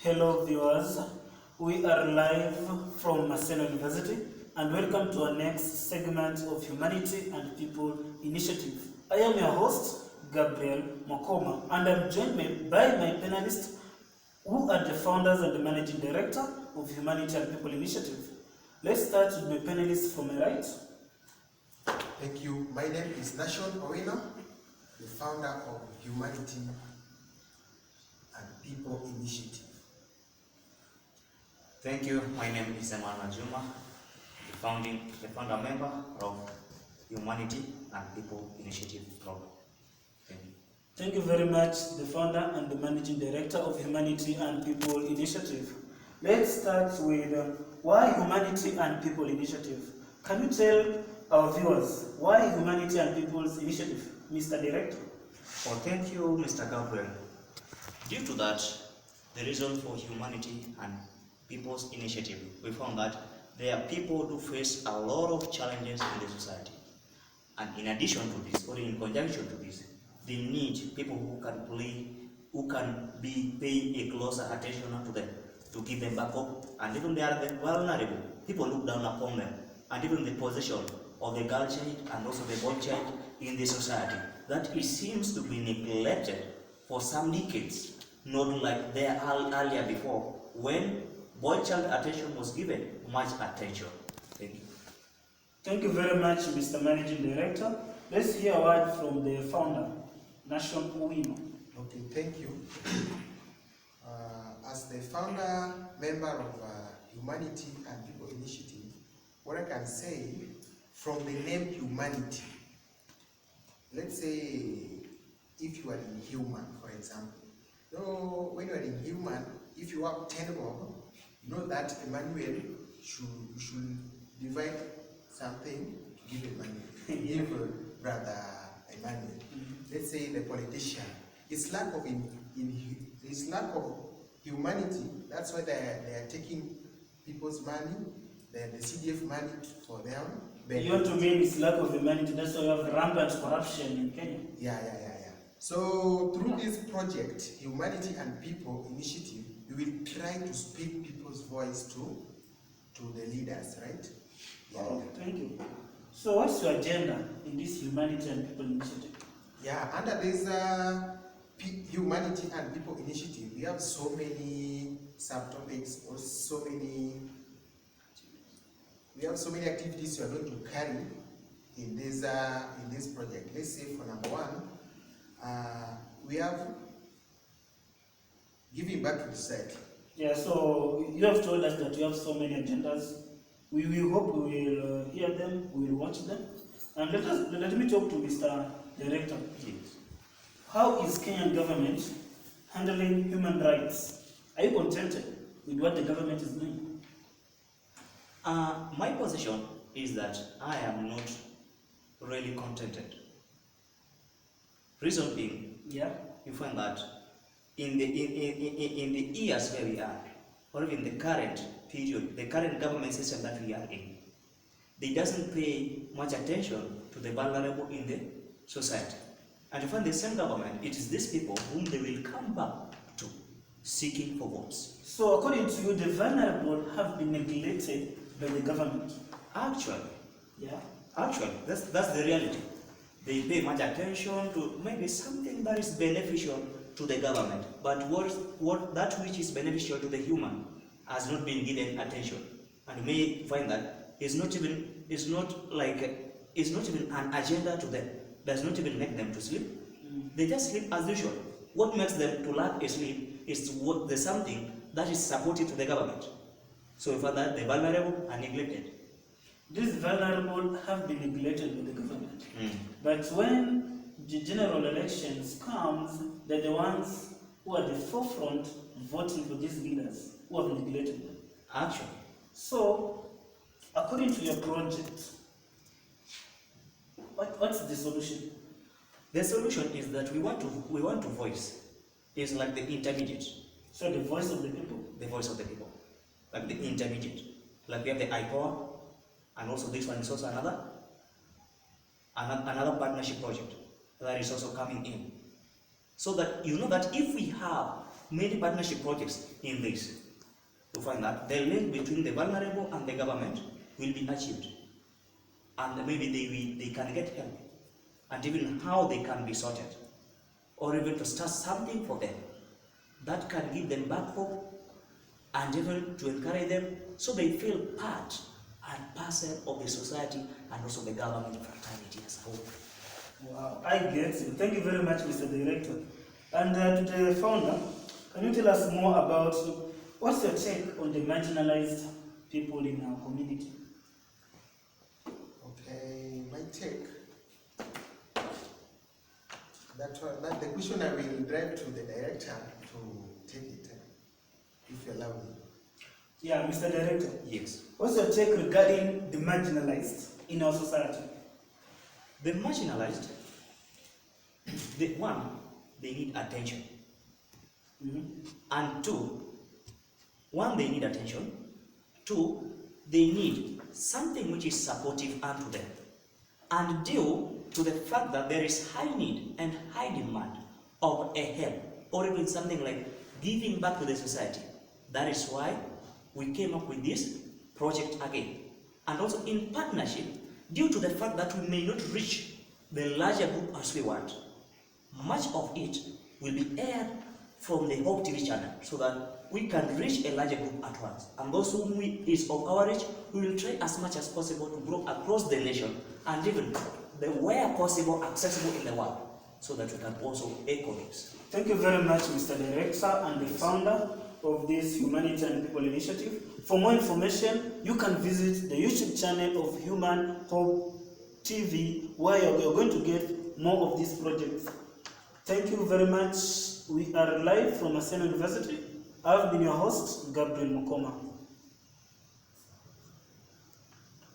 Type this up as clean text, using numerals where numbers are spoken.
Hello viewers, we are live from Maseno University and welcome to our next segment of Humanity and People Initiative. I am your host, Gabriel Mokoma, and I'm joined by my panelists who are the founders and the managing director of Humanity and People Initiative. Let's start with my panelists from my right. Thank you. My name is Nashon Owino, the founder of Humanity and People Initiative. Thank you. My name is Emmanuel Juma, the founder member of Humanity and People Initiative Club. Thank you. Thank you very much, the founder and the managing director of Humanity and People Initiative. Let's start with why Humanity and People Initiative. Can you tell our viewers why Humanity and People's Initiative, Mr. Director? Well, thank you, Mr. Gabriel. Due to that, the reason for Humanity and People's Initiative, we found that there are people who face a lot of challenges in the society. And in addition to this, or in conjunction to this, they need people who can be paying a closer attention to them, to give them backup, and even they are the vulnerable. People look down upon them, and even the position of the girl child and also the boy child in the society, that it seems to be neglected for some decades, not like there earlier before, when boy child attention was given much attention. Thank you. Thank you very much, Mr. Managing Director. Let's hear a word from the founder, Nashon Owino. Okay, thank you. As the founder member of Humanity and People Initiative, what I can say from the name Humanity, let's say if you are in human, for example. So when you are in human, if you have 10 bob, you know that Emmanuel should divide something to give Emmanuel, give brother Emmanuel. Let's say the politician, it's lack of it's lack of humanity. That's why they are taking people's money, the CDF money for them. You want to mean it's lack of humanity, that's why you have rampant corruption in Kenya? Yeah. So through this project, Humanity and People Initiative, we will try to speak people's voice to the leaders, right? Oh, thank you. So what's your agenda in this Humanity and People Initiative? Yeah, under this Humanity and People Initiative, we have so many subtopics or so many activities we are going to carry in this project. Let's say for number one, we have giving back to the society. Yeah, so you have told us that you have so many agendas. We hope we will hear them, we will watch them. And let me talk to Mr. Director. Yes. How is Kenyan government handling human rights? Are you contented with what the government is doing? My position is that I am not really contented. Reason being, Yeah. you find that in the years where we are, or even the current period, the current government system that we are in, they doesn't pay much attention to the vulnerable in the society. And you find the same government, it is these people whom they will come back to, seeking for votes. So according to you, the vulnerable have been neglected by the government? Actually, that's the reality. They pay much attention to maybe something that is beneficial to the government, but what that which is beneficial to the human has not been given attention. And you may find that it's not even an agenda to them. Does not even make them to sleep. They just sleep as usual. What makes them to lack a sleep is there's something that is supported to the government. So for that, the vulnerable are neglected. These vulnerable have been neglected by the government. But when the general elections comes, they're the ones who are at the forefront voting for these leaders who have neglected them. Actually. So, according to your project, what's the solution? The solution is that we want to voice. It's like the intermediate. So the voice of the people? The voice of the people. Like the intermediate. Like we have the IPOA, and also this one is also another partnership project that is also coming in. So that you know that if we have many partnership projects in this to find that the link between the vulnerable and the government will be achieved, and maybe they can get help, and even how they can be sorted, or even to start something for them that can give them back hope, and even to encourage them so they feel part and parcel of the society and also the government fraternity as a whole. Wow, I get it. Thank you very much, Mr. Director. And to the founder, can you tell us more about what's your take on the marginalized people in our community? Okay, my take. That the question I will drive to the director to take it, if you allow me. Yeah, Mr. Director. Yes. What's your take regarding the marginalized in our society? The marginalized, they need attention. And they need attention. Two, they need something which is supportive unto them. And due to the fact that there is high need and high demand of a help, or even something like giving back to the society, that is why we came up with this project again. And also in partnership, due to the fact that we may not reach the larger group as we want, much of it will be aired from the Hope TV channel so that we can reach a larger group at once. And those whom is of our reach, we will try as much as possible to grow across the nation and even where possible accessible in the world so that we can also echo this. Thank you very much, Mr. Director and the founder of this Humanity and People Initiative. For more information, you can visit the YouTube channel of Human Hope TV, where you're going to get more of these projects. Thank you very much. We are live from Maseno University. I've been your host, Gabriel Mukoma.